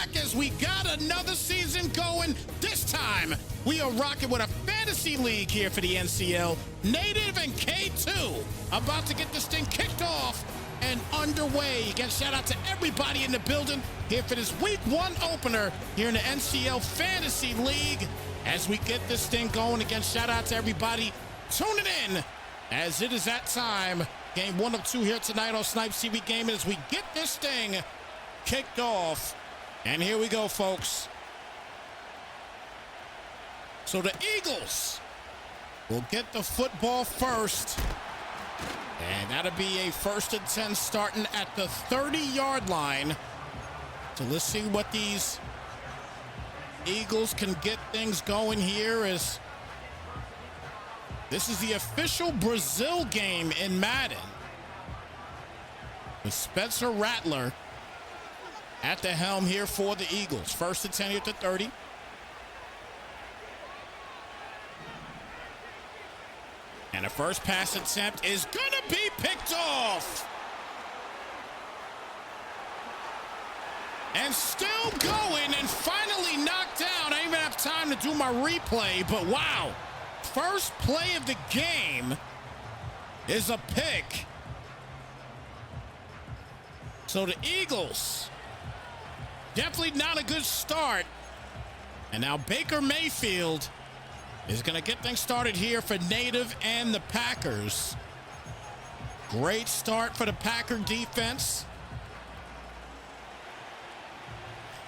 back as we got another season going. This time, we are rocking with a fantasy league here for the NCL. Native and K2 about to get this thing kicked off and underway. Again, shout out to everybody in the building here for this week one opener here in the NCL Fantasy League. As we get this thing going, again, shout out to everybody tuning in as it is that time. Game 1 of 2 here tonight on Snypz TV Gaming as we get this thing kicked off. And here we go, folks. So the Eagles will get the football first. And that'll be a 1st and 10 starting at the 30-yard line. So let's see what these Eagles can get things going here as this is the official Brazil game in Madden. With Spencer Rattler at the helm here for the Eagles. 1st and 10 here at the 30. And the first pass attempt is gonna be picked off. And still going and finally knocked down. I didn't even have time to do my replay, but wow. First play of the game is a pick. So the Eagles, definitely not a good start. And now Baker Mayfield is going to get things started here for Native and the Packers. Great start for the Packer defense.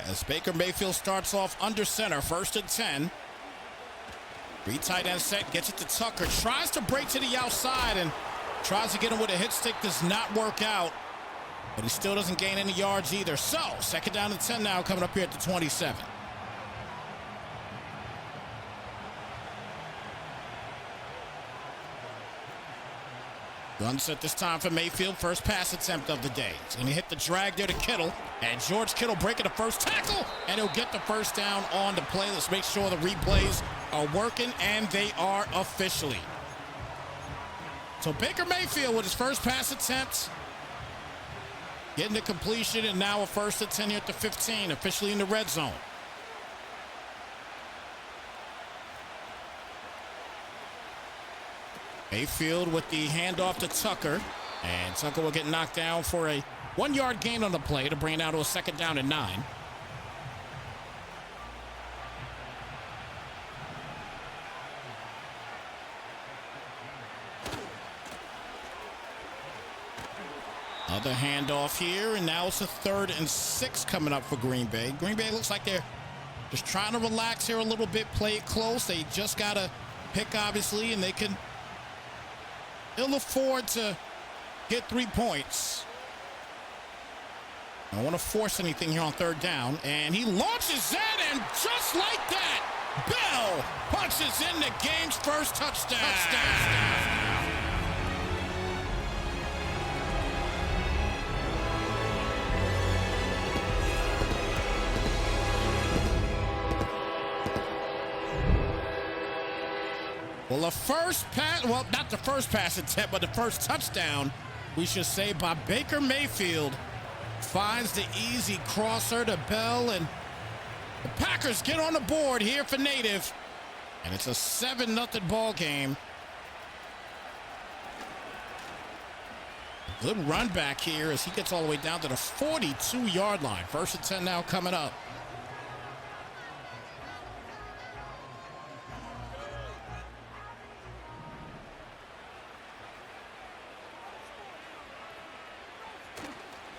As Baker Mayfield starts off under center, 1st and 10. 3 tight end set, gets it to Tucker, tries to break to the outside and tries to get him with a hit stick, does not work out. But he still doesn't gain any yards either. So, 2nd down and 10 now coming up here at the 27. Gun set this time for Mayfield. First pass attempt of the day. He's going to hit the drag there to Kittle. And George Kittle breaking the first tackle. And he'll get the first down on the play. Let's make sure the replays are working. And they are officially. So Baker Mayfield with his first pass attempt. Getting the completion. And now a 1st and 10 here at the 15. Officially in the red zone. Mayfield with the handoff to Tucker. And Tucker will get knocked down for a 1-yard gain on the play to bring it out to a 2nd down and 9. Another handoff here, and now it's a 3rd and 6 coming up for Green Bay. Green Bay looks like they're just trying to relax here a little bit, play it close. They just got to pick, obviously, and they can ill afford to get 3 points. I don't want to force anything here on 3rd down. And he launches that, and just like that, Bell punches in the game's first touchdown. Well, the first pass, well, not the first pass attempt, but the first touchdown, we should say, by Baker Mayfield, finds the easy crosser to Bell, and the Packers get on the board here for Native, and it's a 7-0 ball game. Good run back here as he gets all the way down to the 42-yard line. 1st and 10 now coming up.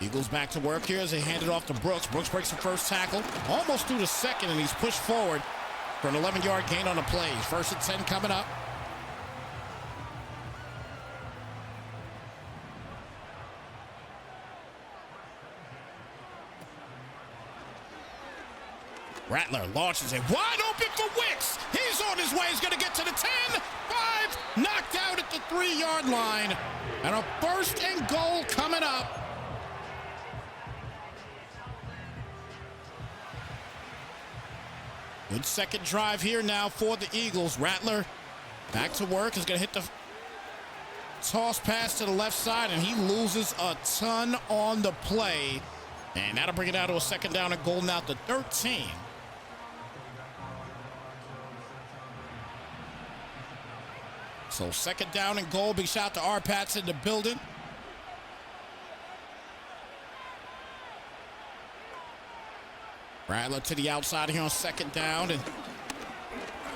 Eagles back to work here as they hand it off to Brooks. Brooks breaks the first tackle, almost through the 2nd, and he's pushed forward for an 11-yard gain on the play. 1st and 10 coming up. Rattler launches it wide open for Wicks. He's on his way. He's going to get to the 10, 5, knocked out at the 3-yard line. And a 1st and goal coming up. Good 2nd drive here now for the Eagles. Rattler back to work. Is going to hit the toss pass to the left side, and he loses a ton on the play. And that'll bring it out to a second down and goal now to 13. So second down and goal. Big shout to our Pats in the building. Rattler to the outside here on second down and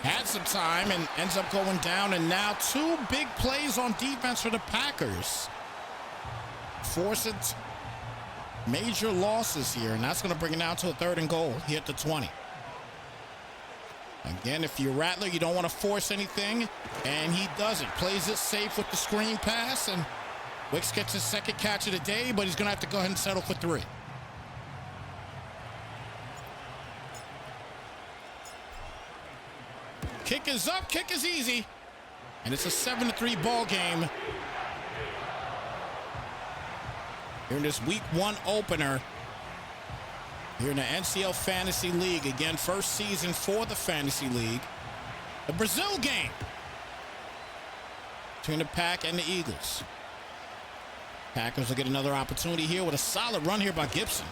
had some time and ends up going down. And now two big plays on defense for the Packers. Forcing major losses here, and that's going to bring it down to a third and goal here at the 20. Again, if you're Rattler, you don't want to force anything, and he doesn't. Plays it safe with the screen pass, and Wicks gets his second catch of the day, but he's going to have to go ahead and settle for 3. Kick is up, kick is easy, and it's a 7-3 ball game here in this week 1 opener here in the NCL Fantasy League. Again, first season for the Fantasy League. The Brazil game between the Pack and the Eagles. Packers will get another opportunity here with a solid run here by Gibson.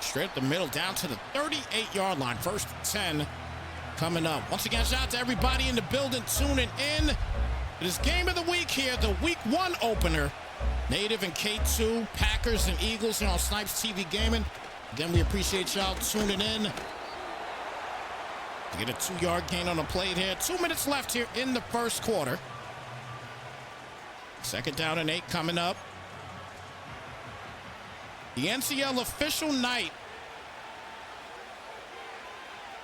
Straight up the middle down to the 38-yard line. First 10 coming up. Once again, shout out to everybody in the building tuning in. It is game of the week here, the week 1 opener. Native and K2, Packers and Eagles here on Snypz TV Gaming. Again, we appreciate y'all tuning in. Get a 2-yard gain on the play here. 2 minutes left here in the first quarter. Second down and 8 coming up. The NCL official night.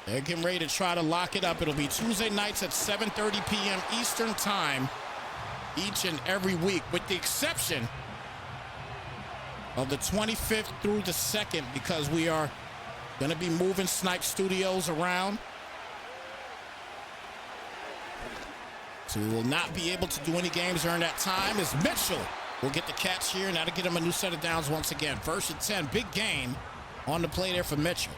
They're getting ready to try to lock it up. It'll be Tuesday nights at 7:30 p.m. Eastern Time each and every week, with the exception of the 25th through the 2nd, because we are going to be moving Snypz Studios around. So we will not be able to do any games during that time, as Mitchell will get the catch here, and that'll get him a new set of downs once again. First and 10, big gain on the play there for Mitchell.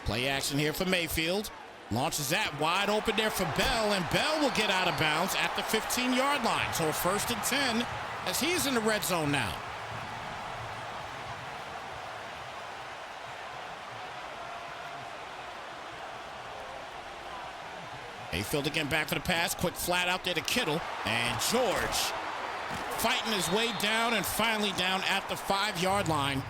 Play action here for Mayfield. Launches that wide open there for Bell, and Bell will get out of bounds at the 15-yard line. So first and 10 as he's in the red zone now. Mayfield again back for the pass. Quick flat out there to Kittle. And George fighting his way down and finally down at the 5-yard line.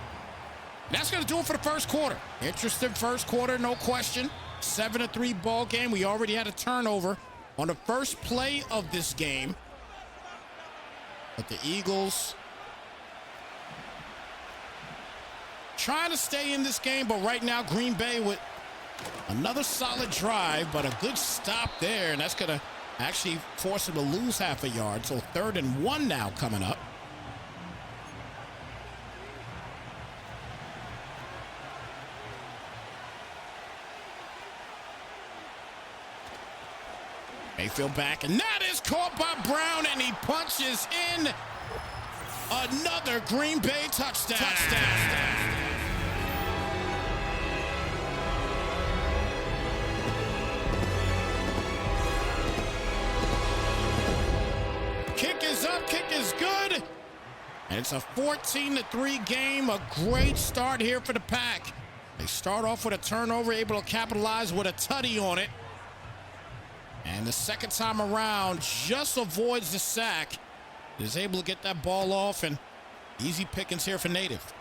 That's going to do it for the first quarter. Interesting first quarter, no question. 7-3 ball game. We already had a turnover on the first play of this game. But the Eagles trying to stay in this game, but right now Green Bay with another solid drive, but a good stop there, and that's going to actually force him to lose half a yard. So 3rd and 1 now coming up. Mayfield back, and that is caught by Brown, and he punches in another Green Bay touchdown. Kick is up, kick is good. And it's a 14-3 game. A great start here for the Pack. They start off with a turnover, able to capitalize with a tutty on it. And the second time around, just avoids the sack. Is able to get that ball off, and easy pickings here for Native.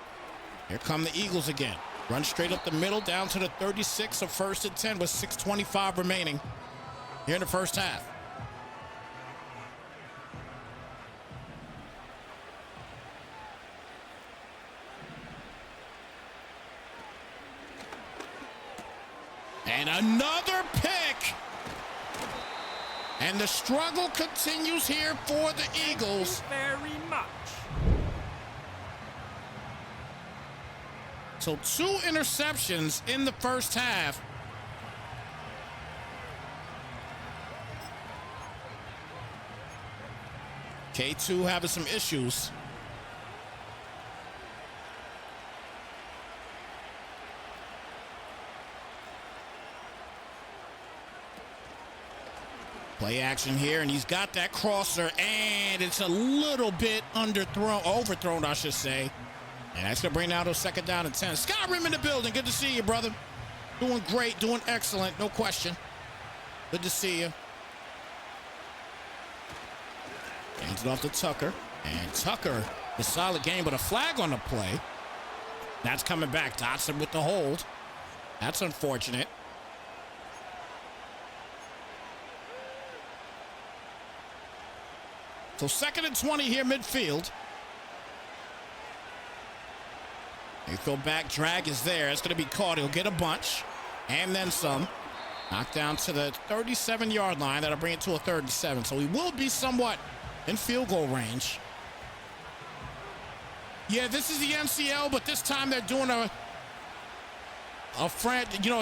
Here come the Eagles again. Run straight up the middle, down to the 36 of 1st and 10 with 6:25 remaining here in the first half. And another pick. And the struggle continues here for the Eagles. Very much. So 2 interceptions in the first half. K2 having some issues. Play action here, and he's got that crosser, and it's a little bit overthrown, I should say. And that's going to bring out a second down and 10. Skyrim in the building. Good to see you, brother. Doing great, doing excellent, no question. Good to see you. Hands it off to Tucker. And Tucker, the solid game, but a flag on the play. That's coming back. Dotson with the hold. That's unfortunate. So 2nd and 20 here midfield. Mayfield back, drag is there. It's going to be caught. He'll get a bunch and then some. Knocked down to the 37-yard line. That'll bring it to a 3rd and 7. So he will be somewhat in field goal range. Yeah, this is the NCL, but this time they're doing a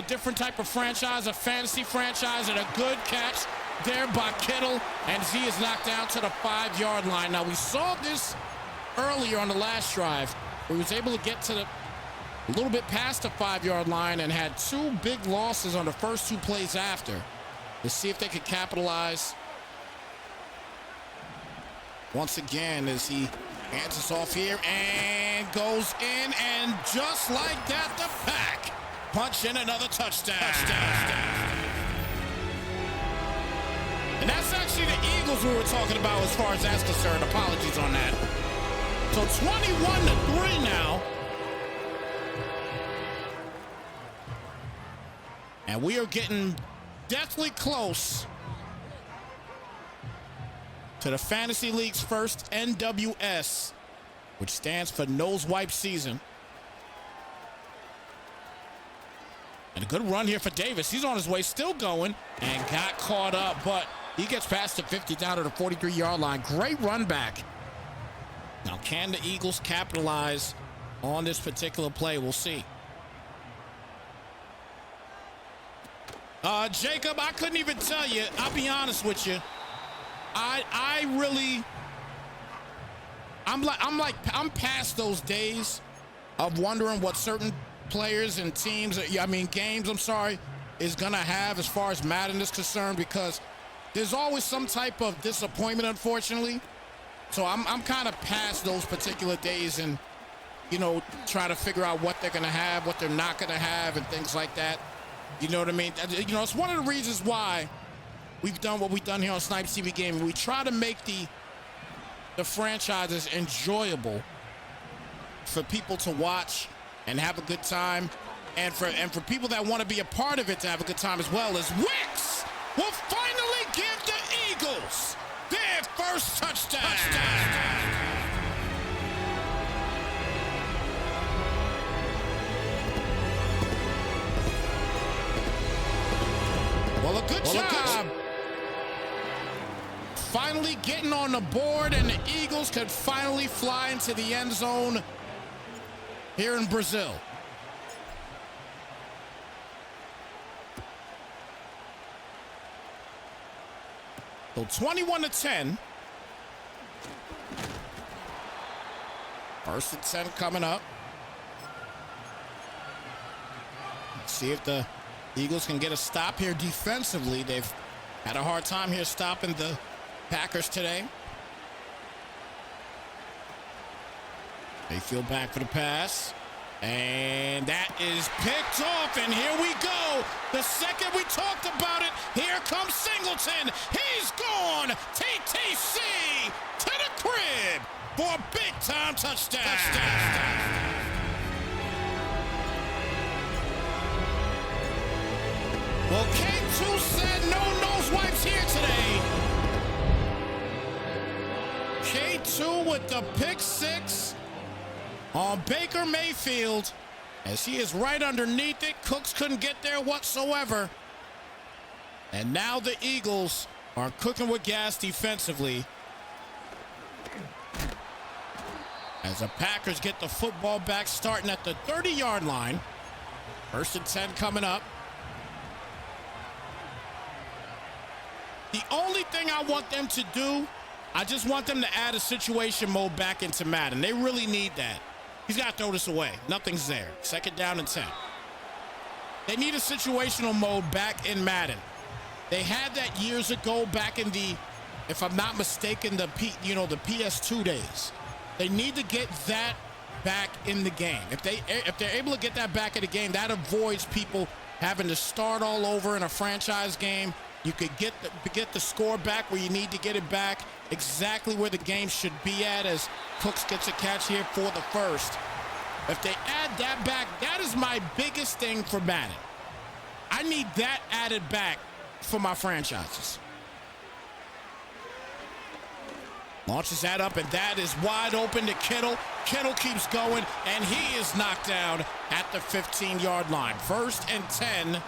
different type of franchise, a fantasy franchise, and a good catch there by Kittle, and he is knocked down to the 5-yard line. Now, we saw this earlier on the last drive, where he was able to get to a little bit past the 5-yard line and had 2 big losses on the first 2 plays after. Let's see if they could capitalize once again as he hands us off here and goes in, and just like that, the Pack punch in another touchdown. And that's actually the Eagles we were talking about as far as that's concerned. Apologies on that. So 21-3 now. And we are getting deathly close to the Fantasy League's first NWS, which stands for Nose Wipe Season. And a good run here for Davis. He's on his way, still going, and got caught up, but he gets past the 50 down to the 43-yard line. Great run back. Now, can the Eagles capitalize on this particular play? We'll see. Jacob, I couldn't even tell you. I'll be honest with you. I'm past those days of wondering what certain players and teams, games, is gonna have as far as Madden is concerned, because there's always some type of disappointment, unfortunately. So I'm kind of past those particular days and, trying to figure out what they're gonna have, what they're not gonna have, and things like that. You know what I mean? It's one of the reasons why we've done what we've done here on Snypz TV Gaming. We try to make the franchises enjoyable for people to watch and have a good time, and for people that want to be a part of it to have a good time as well. As Wicks will finally give the Eagles their first touchdown. Well, a good job. Finally getting on the board, and the Eagles could finally fly into the end zone here in Brazil. So 21-10. 1st and 10 coming up. Let's see if the Eagles can get a stop here defensively. They've had a hard time here stopping the Packers today. Mayfield back for the pass. And that is picked off, and here we go. The second we talked about it, here comes Singleton. He's gone. TTC to the crib for a big-time touchdown. Well, K2 said no nose wipes here today. K2 with the pick 6 on Baker Mayfield, as he is right underneath it. Cooks couldn't get there whatsoever. And now the Eagles are cooking with gas defensively, as the Packers get the football back, starting at the 30-yard line. 1st and 10 coming up. The only thing I want them to do, I just want them to add a situation mode back into Madden. They really need that. He's got to throw this away. Nothing's there. 2nd down and 10. They need a situational mode back in Madden. They had that years ago back in the, if I'm not mistaken, the PS2 days. They need to get that back in the game. If they're able to get that back in the game, that avoids people having to start all over in a franchise game. You could get the score back where you need to get it back, exactly where the game should be at, as Cooks gets a catch here for the first. If they add that back, that is my biggest thing for Madden. I need that added back for my franchises. Launches that up, and that is wide open to Kittle. Kittle keeps going, and he is knocked down at the 15-yard line. 1st and 10.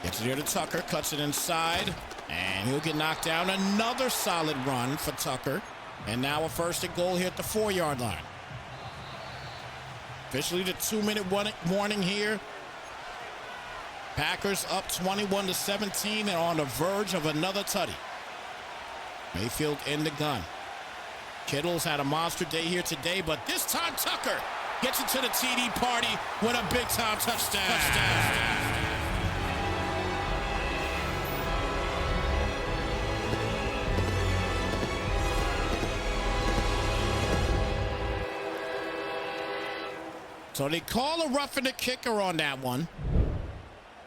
Gets it here to Tucker, cuts it inside, and he'll get knocked down. Another solid run for Tucker, and now a 1st and goal here at the 4-yard line. Officially the 2-minute warning here. Packers up 21-17 and on the verge of another tutty. Mayfield in the gun. Kittle's had a monster day here today, but this time Tucker gets into the TD party with a big-time touchdown. So they call a roughing the kicker on that one.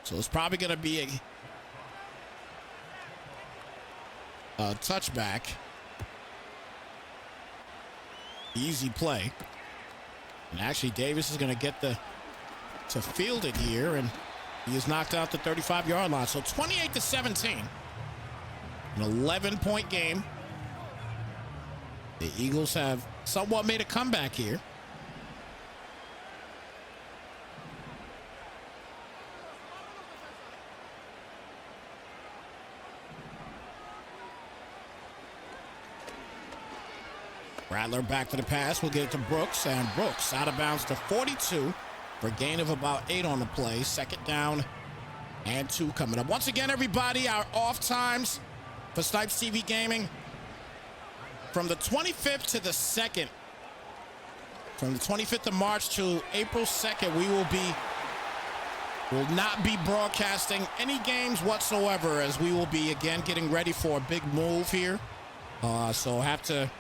So it's probably going to be a touchback. Easy play. And actually Davis is going to get to field it here, and he is knocked out the 35-yard line. So 28-17. An 11-point game. The Eagles have somewhat made a comeback here. Rattler back for the pass. We'll get it to Brooks, and Brooks out of bounds to 42 for a gain of about 8 on the play. 2nd down and 2 coming up. Once again, everybody, our off times for Snypz TV Gaming from the 25th to the 2nd. From the 25th of March to April 2nd, we will not be broadcasting any games whatsoever, as we will be again getting ready for a big move here. So have to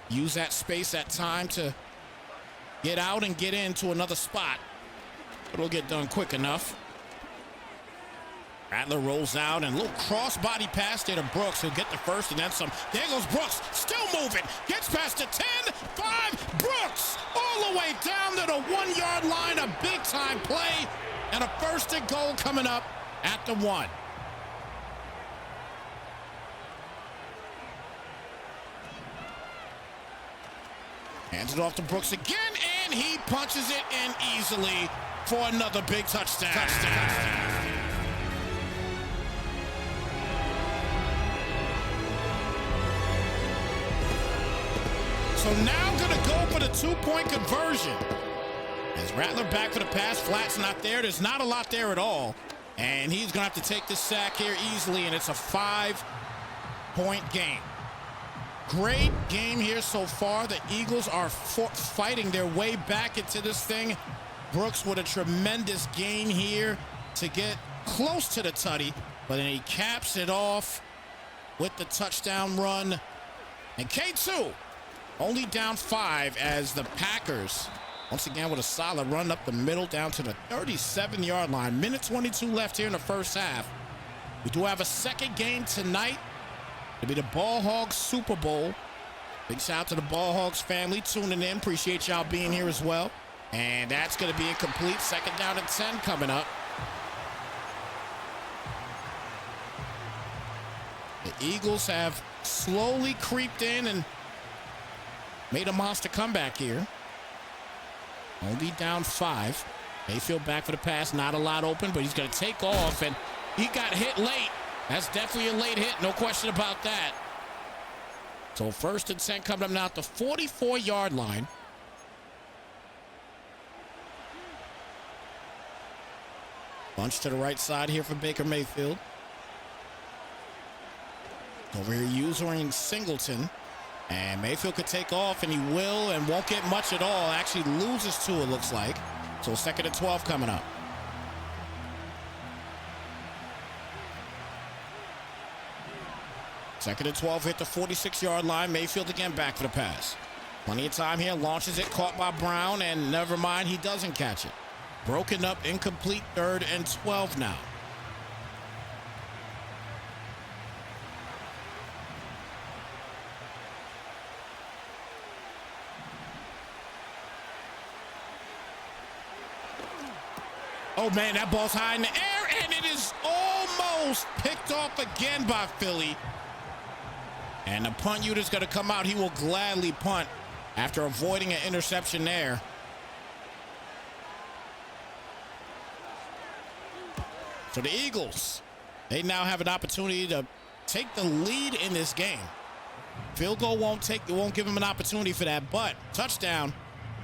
use that space, that time to get out and get into another spot. But it'll get done quick enough. Rattler rolls out, and a little cross-body pass there to Brooks. He'll get the 1st and then some. There goes Brooks, still moving. Gets past the 10, 5, Brooks all the way down to the 1-yard line. A big-time play, and a 1st and goal coming up at the 1. Hands it off to Brooks again, and he punches it in easily for another big touchdown. So now going to go for the 2-point conversion. As Rattler back for the pass, flat's not there. There's not a lot there at all. And he's going to have to take this sack here easily, and it's a 5-point game. Great game here so far. The Eagles are fighting their way back into this thing. Brooks with a tremendous gain here to get close to the tutty, but then he caps it off with the touchdown run. And K2 only down 5 as the Packers, once again with a solid run up the middle down to the 37-yard line. Minute 22 left here in the first half. We do have a second game tonight. It'll be the Ball Hogs Super Bowl. Big shout out to the Ball Hogs family tuning in. Appreciate y'all being here as well. And that's going to be incomplete. 2nd down and 10 coming up. The Eagles have slowly creeped in and made a monster comeback here. Only down 5. Mayfield back for the pass. Not a lot open, but he's going to take off, and he got hit late. That's definitely a late hit, no question about that. So 1st and 10 coming up now at the 44-yard line. Bunch to the right side here for Baker Mayfield. Over here, using Singleton. And Mayfield could take off, and he will, and won't get much at all. Actually loses 2, it looks like. So 2nd and 12 coming up. Second and 12, hit the 46-yard line. Mayfield again back for the pass. Plenty of time here. Launches it, caught by Brown, and never mind, he doesn't catch it. Broken up, incomplete, 3rd and 12 now. Oh, man, that ball's high in the air, and it is almost picked off again by Philly. And the punt unit's going to come out. He will gladly punt after avoiding an interception there. So the Eagles, they now have an opportunity to take the lead in this game. Field goal won't give them an opportunity for that, but touchdown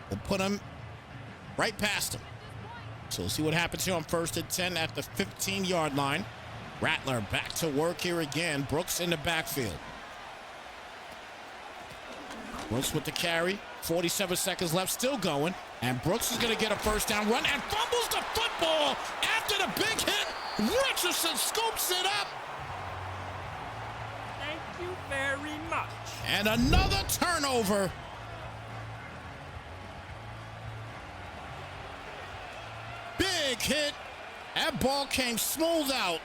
will put them right past them. So we'll see what happens here on 1st and 10 at the 15-yard line. Rattler back to work here again. Brooks in the backfield. Brooks with the carry. 47 seconds left, still going. And Brooks is going to get a first down run and fumbles the football after the big hit. Richardson scoops it up. Thank you very much. And another turnover. Big hit. That ball came smooth out.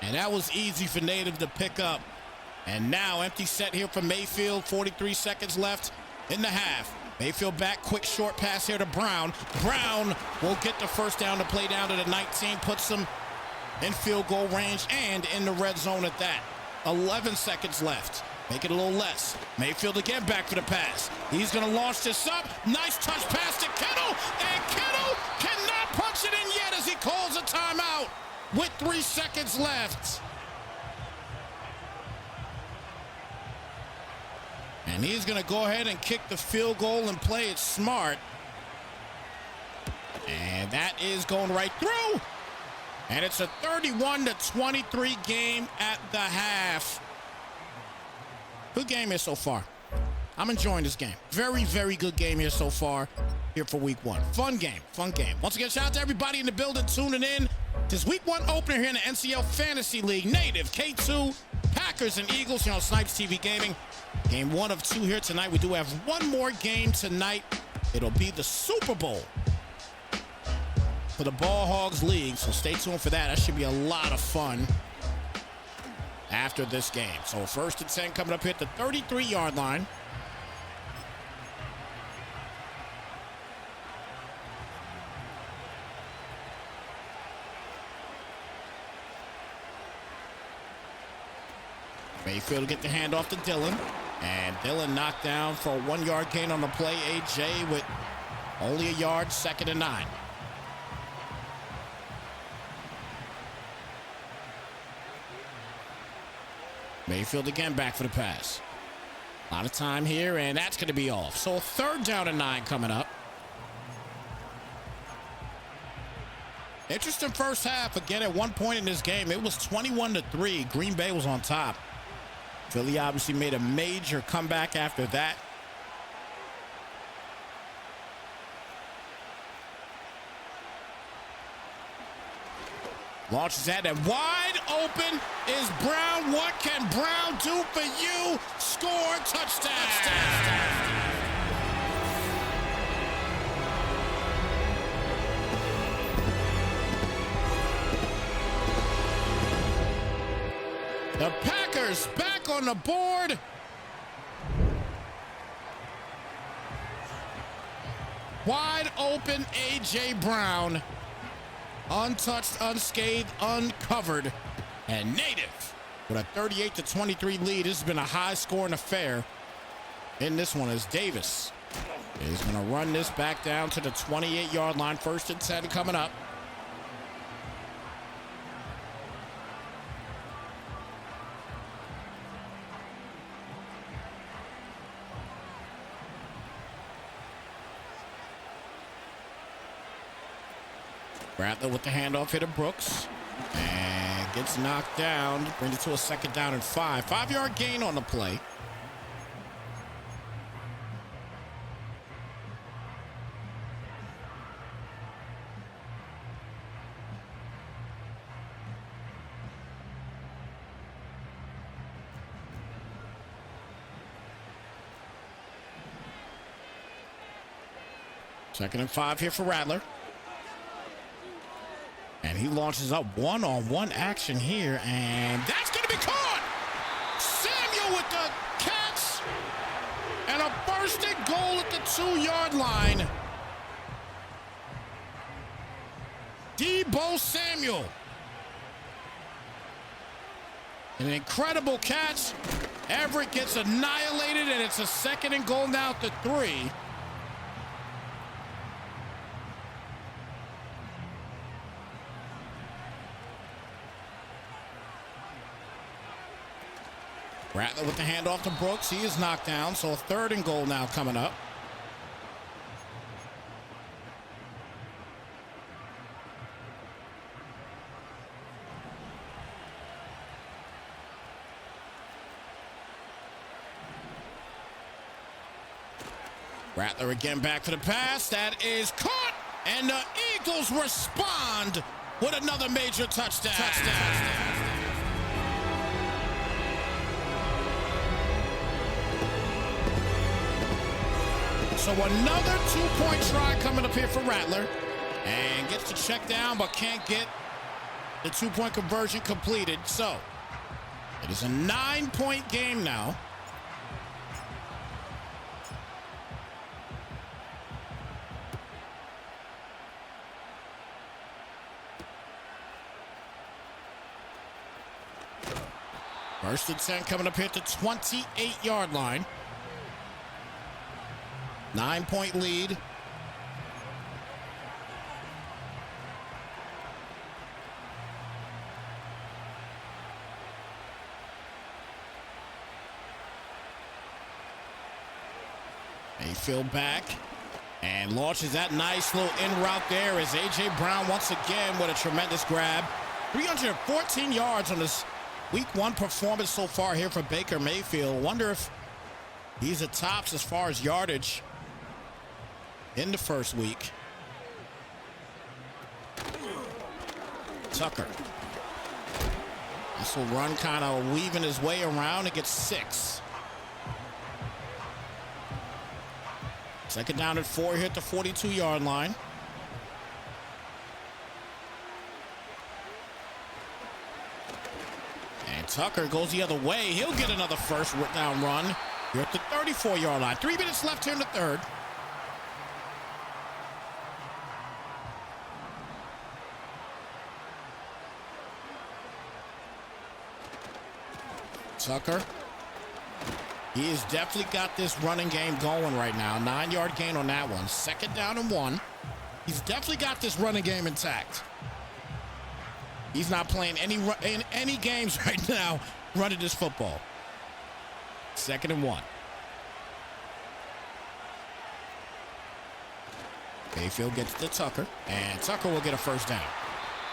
And that was easy for Native to pick up. And now empty set here for Mayfield. 43 seconds left in the half. Mayfield back, quick short pass here to Brown. Brown will get the first down to play down to the 19. Puts them in field goal range and in the red zone at that. 11 seconds left. Make it a little less. Mayfield again back for the pass. He's going to launch this up. Nice touch pass to Kittle. And Kittle cannot punch it in yet as he calls a timeout with 3 seconds left. And he's going to go ahead and kick the field goal and play it smart. And that is going right through. And it's a 31-23 game at the half. Good game here so far. I'm enjoying this game. Very, very good game here so far here for week 1. Fun game, fun game. Once again, shout out to everybody in the building tuning in. This week 1 opener here in the NCL Fantasy League. Native, K2, Packers, and Eagles here on Snypz TV Gaming. Game 1 of 2 here tonight. We do have one more game tonight. It'll be the Super Bowl for the Ball Hogs League, so stay tuned for that. That should be a lot of fun after this game. So 1st and 10 coming up here at the 33-yard line. Mayfield will get the handoff to Dillon. And Dillon knocked down for a 1-yard gain on the play. AJ with only a yard, 2nd and 9. Mayfield again back for the pass. A lot of time here, and that's going to be off. So 3rd down and 9 coming up. Interesting first half. Again, at one point in this game, it was 21-3. Green Bay was on top. Philly obviously made a major comeback after that. Launches that, and wide open is Brown. What can Brown do for you? Score, touchdown. The Packers back on the board. Wide open A.J. Brown. Untouched, unscathed, uncovered. And Native with a 38-23 lead. This has been a high-scoring affair in this one as Davis is going to run this back down to the 28-yard line. 1st and 10 coming up. Rattler with the handoff here to Brooks. And gets knocked down. Brings it to a 2nd down and 5. 5-yard gain on the play. Second and 5 here for Rattler. And he launches up one-on-one action here, and that's going to be caught! Samuel with the catch, and a first and goal at the 2-yard line. Deebo Samuel. An incredible catch. Everett gets annihilated, and it's a second and goal now at the 3. Rattler with the handoff to Brooks. He is knocked down, so a third and goal now coming up. Rattler again back for the pass. That is caught, and the Eagles respond with another major touchdown. So another two-point try coming up here for Rattler. And gets the check down, but can't get the two-point conversion completed. So it is a 9-point game now. First and 10 coming up here at the 28-yard line. 9-point lead. Mayfield back and launches that nice little in route there as A.J. Brown once again with a tremendous grab. 314 yards on this Week 1 performance so far here for Baker Mayfield. Wonder if he's at tops as far as yardage in the first week. Tucker. This will run kind of weaving his way around and gets 6. Second down and 4 here at the 42-yard line. And Tucker goes the other way. He'll get another first down run. You're at the 34-yard line. 3 minutes left here in the third. Tucker. He has definitely got this running game going right now. 9-yard gain on that one. Second down and 1. He's definitely got this running game intact. He's not playing any games right now running this football. Second and 1. Mayfield gets to Tucker, and Tucker will get a first down.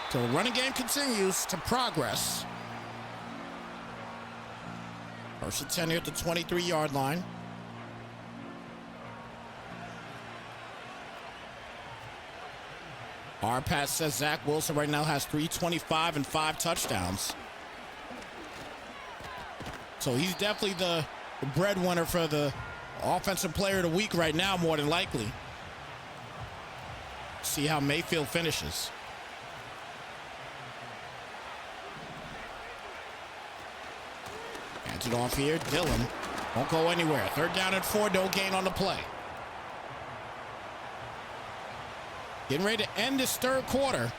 So the running game continues to progress. First and 10 here at the 23-yard line. Our pass says Zach Wilson right now has 325 and 5 touchdowns. So he's definitely the breadwinner for the offensive player of the week right now, more than likely. See how Mayfield finishes. Hands it off here. Dillon won't go anywhere. Third down and 4. No gain on the play. Getting ready to end this third quarter.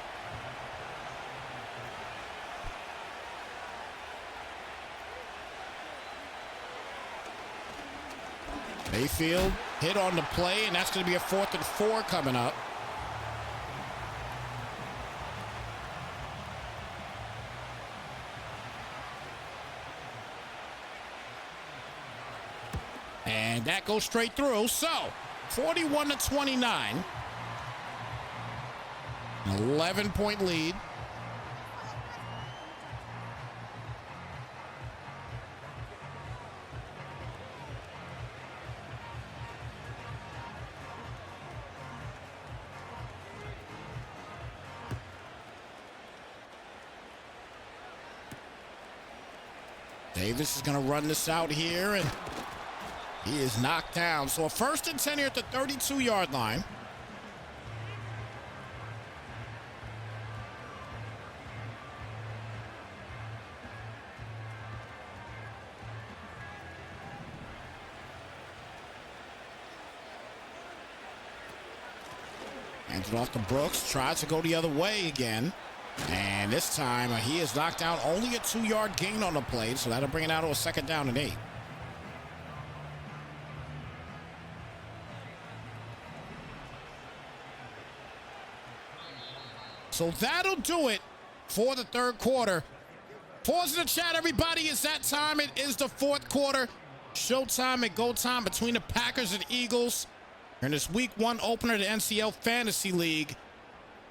Mayfield hit on the play, and that's going to be a 4th and 4 coming up. And that goes straight through. So 41-29. An 11-point lead. Davis is going to run this out here, and he is knocked down. So a first and 10 here at the 32-yard line. Hands it off to Brooks. Tries to go the other way again. And this time, he is knocked down. Only a 2-yard gain on the play, so that'll bring it out to a 2nd down and 8. So that'll do it for the 3rd quarter. Pause in the chat, everybody. It's that time. It is the 4th quarter. Showtime and go time between the Packers and Eagles. In this week 1 opener of the NCL Fantasy League.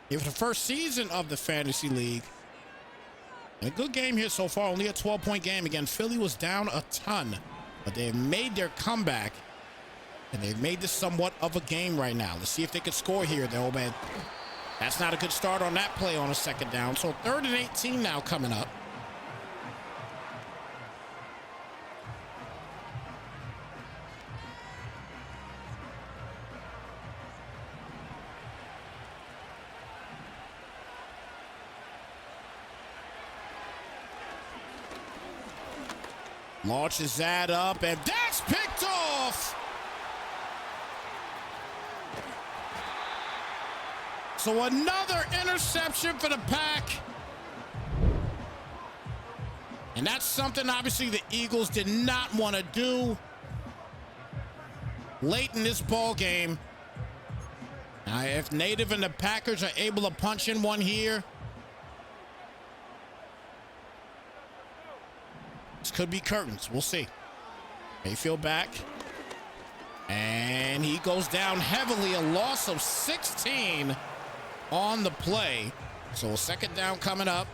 Here for the first season of the Fantasy League. And a good game here so far. Only a 12-point game. Again, Philly was down a ton. But they've made their comeback. And they've made this somewhat of a game right now. Let's see if they can score here, though, man. That's not a good start on that play on a 2nd down. So 3rd and 18 now coming up. Launches that up, and that's picked off. So another interception for the Pack. And that's something, obviously, the Eagles did not want to do late in this ball game. Now, if Native and the Packers are able to punch in one here, this could be curtains. We'll see. Mayfield back. And he goes down heavily. A loss of 16 on the play. So a 2nd down coming up.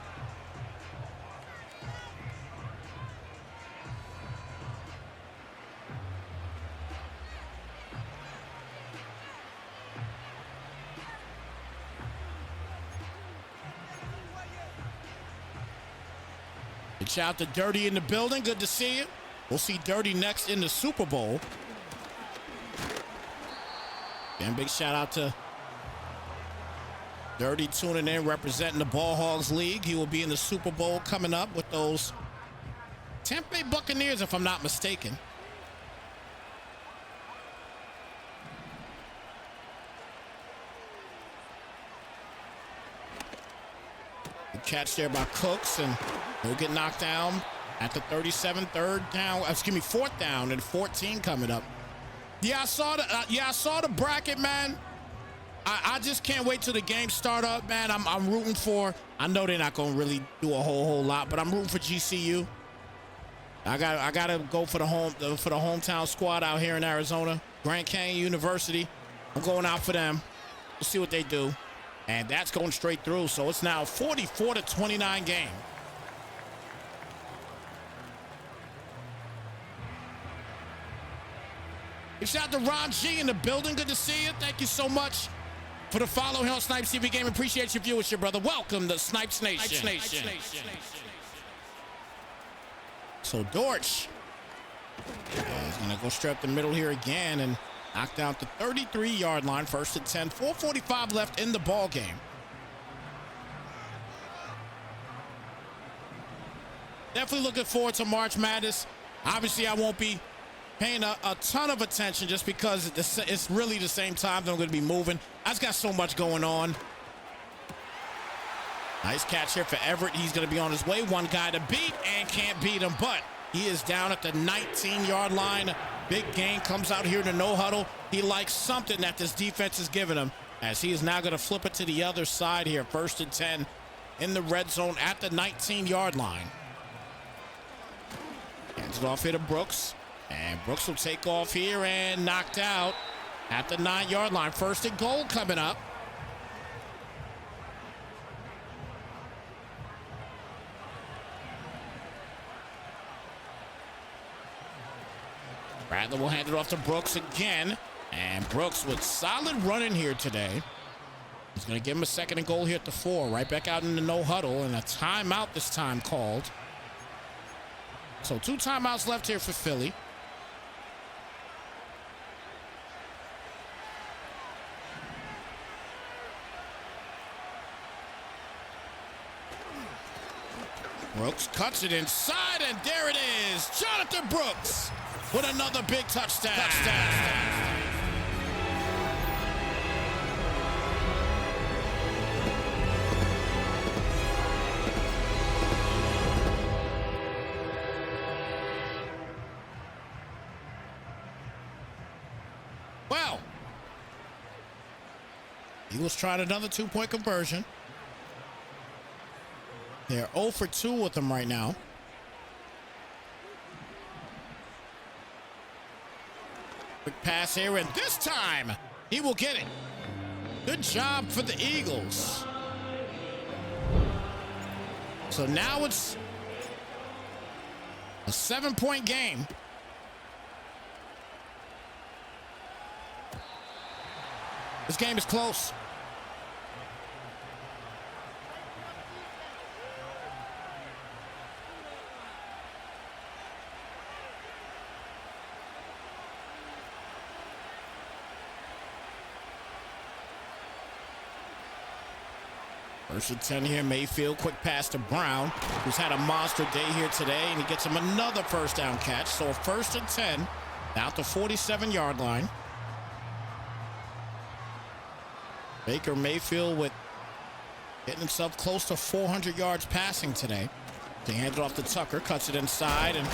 Shout out to Dirty in the building. Good to see you. We'll see Dirty next in the Super Bowl. And big shout out to Dirty tuning in, representing the Ball Hogs League. He will be in the Super Bowl coming up with those Tampa Bay Buccaneers, if I'm not mistaken. Good catch there by Cooks, and he'll get knocked down at the 37, 4th down and 14 coming up. Yeah, I saw the bracket, man. I just can't wait till the game start up, man. I'm rooting for. I know they're not gonna really do a whole lot, but I'm rooting for GCU. I gotta go for the hometown squad out here in Arizona, Grand Canyon University. I'm going out for them. We'll see what they do, and that's going straight through. So it's now 44-29 game. Shout out to Ron G in the building. Good to see you. Thank you so much for the follow here on Snypz TV Game. Appreciate your viewership, brother. Welcome to Snypz Nation. So Dortch is going to go straight up the middle here again and knock down the 33-yard line. 1st and 10. 4:45 left in the ball game. Definitely looking forward to March Madness. Obviously, I won't be paying a ton of attention just because it's really the same time that I'm going to be moving. I just got so much going on. Nice catch here for Everett. He's going to be on his way. One guy to beat and can't beat him, but he is down at the 19-yard line. Big gain comes out here to no huddle. He likes something that this defense is giving him, as he is now going to flip it to the other side here. 1st and 10 in the red zone at the 19-yard line. Hands it off here to Brooks. And Brooks will take off here and knocked out at the 9-yard line. 1st and goal coming up. Bradley will hand it off to Brooks again. And Brooks with solid running here today. He's going to give him a 2nd and goal here at the 4. Right back out in the no huddle, and a timeout this time called. So 2 timeouts left here for Philly. Brooks cuts it inside, and there it is. Jonathan Brooks with another big touchdown. Eagles tried another 2-point conversion. They're 0 for 2 with them right now. Quick pass here, and this time he will get it. Good job for the Eagles. So now it's a 7-point game. This game is close. First and 10 here, Mayfield, quick pass to Brown, who's had a monster day here today, and he gets him another first down catch. So a first and 10, out the 47-yard line. Baker Mayfield with getting himself close to 400 yards passing today. They hand it off to Tucker, cuts it inside, and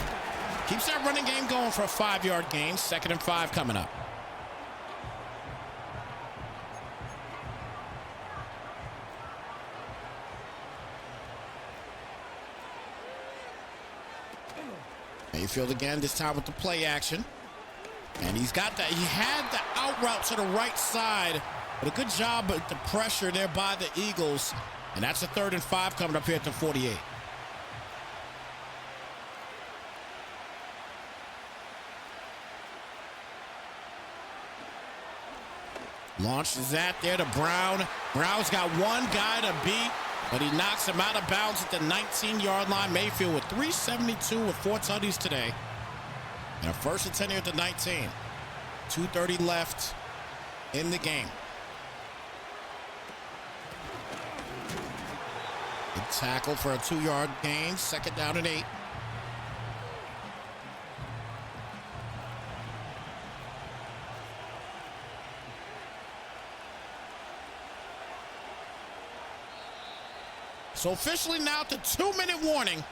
keeps that running game going for a 5-yard gain. 2nd and 5 coming up. Mayfield again, this time with the play action. And he's got that. He had the out route to the right side. But a good job with the pressure there by the Eagles. And that's a 3rd and 5 coming up here at the 48. Launches that there to Brown. Brown's got one guy to beat, but he knocks him out of bounds at the 19-yard line. Mayfield with 372 with 4 tutties today. And a first and 10 here at the 19. 2:30 left in the game. Good tackle for a 2-yard gain. 2nd down and 8. So officially now at the 2-minute warning.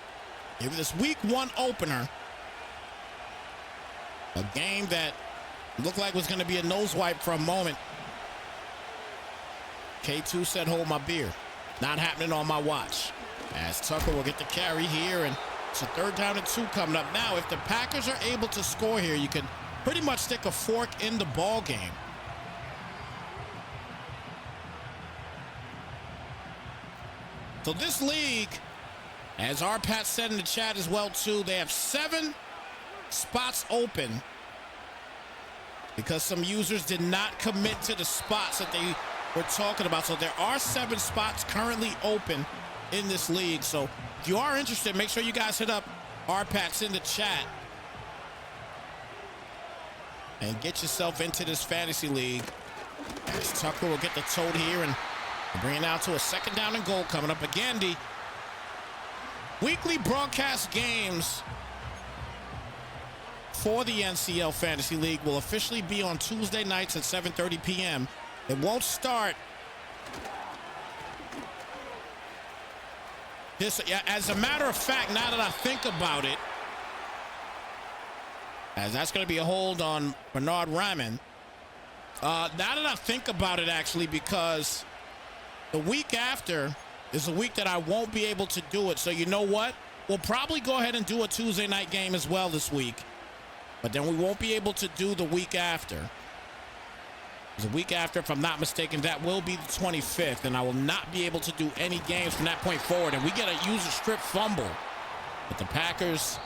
Give this week 1 opener. A game that looked like was going to be a nose wipe for a moment. K2 said, hold my beer. Not happening on my watch. As Tucker will get the carry here, and it's a 3rd down and 2 coming up. Now, if the Packers are able to score here, you can pretty much stick a fork in the ball game. So this league, as our Pat said in the chat as well too, they have 7 spots open because some users did not commit to the spots that they were talking about. So there are 7 spots currently open in this league. So if you are interested, make sure you guys hit up our Pats in the chat and get yourself into this fantasy league. As Tucker will get the tote here and bring it out to a 2nd down and goal coming up. Again, the weekly broadcast games for the NCL Fantasy League will officially be on Tuesday nights at 7:30 p.m. It won't start this. As a matter of fact, now that I think about it, as that's going to be a hold on Bernard Raman. Now that I think about it, actually, because the week after is a week that I won't be able to do it. So you know what? We'll probably go ahead and do a Tuesday night game as well this week. But then we won't be able to do the week after. The week after, if I'm not mistaken, that will be the 25th. And I will not be able to do any games from that point forward. And we get a user strip fumble. But the Packers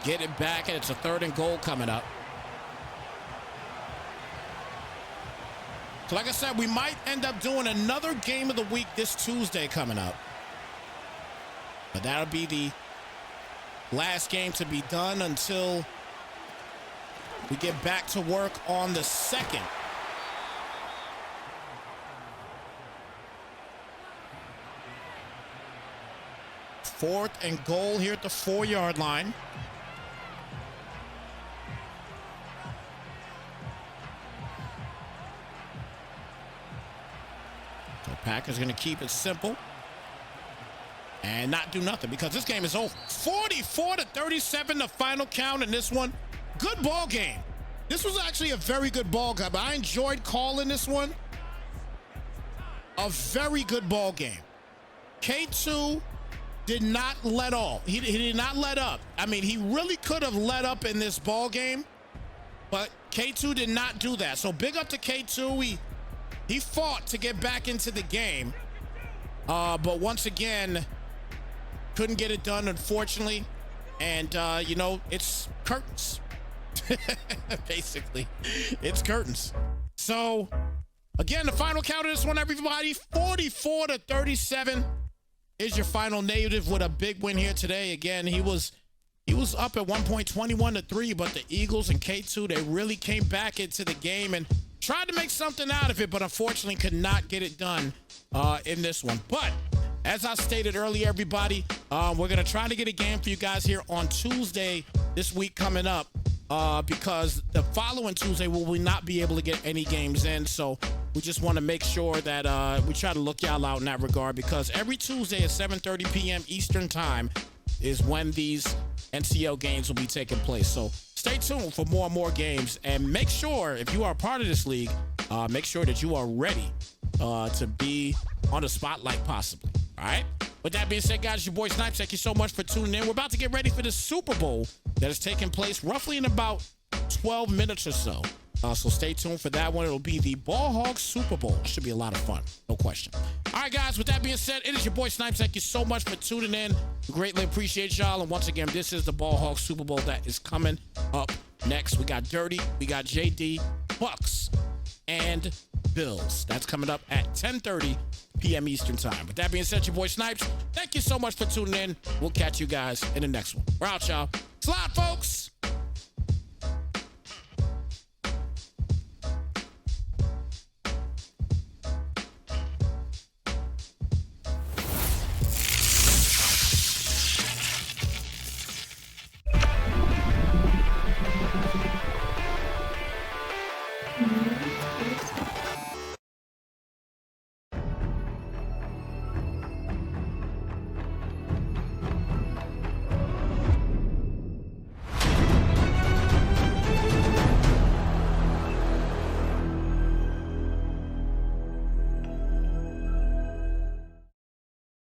get it back, and it's a 3rd and goal coming up. So like I said, we might end up doing another game of the week this Tuesday coming up. But that'll be the last game to be done until we get back to work on the 2nd. Fourth and goal here at the 4-yard line. So Packers going to keep it simple and not do nothing because this game is over. 44-37, the final count in this one. Good ball game. This was actually a very good ball game. I enjoyed calling this one. a very good ball game. K2 did not let all. He did not let up. I mean, he really could have let up in this ball game, but K2 did not do that. So big up to K2. He fought to get back into the game, but once again, couldn't get it done, unfortunately. And, you know, it's curtains. Basically, it's curtains. So, again, the final count of this one, everybody, 44-37 is your final native with a big win here today. Again, he was up at one point 21-3, but the Eagles and K2, they really came back into the game and tried to make something out of it, but unfortunately could not get it done in this one. But as I stated earlier, everybody, we're going to try to get a game for you guys here on Tuesday this week coming up, because the following Tuesday we will not be able to get any games in. So we just want to make sure that we try to look y'all out in that regard, because every Tuesday at 7:30 p.m. Eastern time is when these NCL games will be taking place. So stay tuned for more and more games, and make sure, if you are a part of this league, make sure that you are ready to be on the spotlight possibly. All right. With that being said, guys, your boy Snypz. Thank you so much for tuning in. We're about to get ready for the Super Bowl that is taking place roughly in about 12 minutes or so. So stay tuned for that one. It'll be the Ball Hog Super Bowl. Should be a lot of fun. No question. All right, guys, with that being said, it is your boy Snypz. Thank you so much for tuning in. Greatly appreciate y'all. And once again, this is the Ball Hog Super Bowl that is coming up next. We got Dirty, we got JD, Bucks, and Bills. That's coming up at 10:30 p.m. Eastern time. With that being said, your boy Snypz, thank you so much for tuning in. We'll catch you guys in the next one. We're out, y'all. Slide, folks.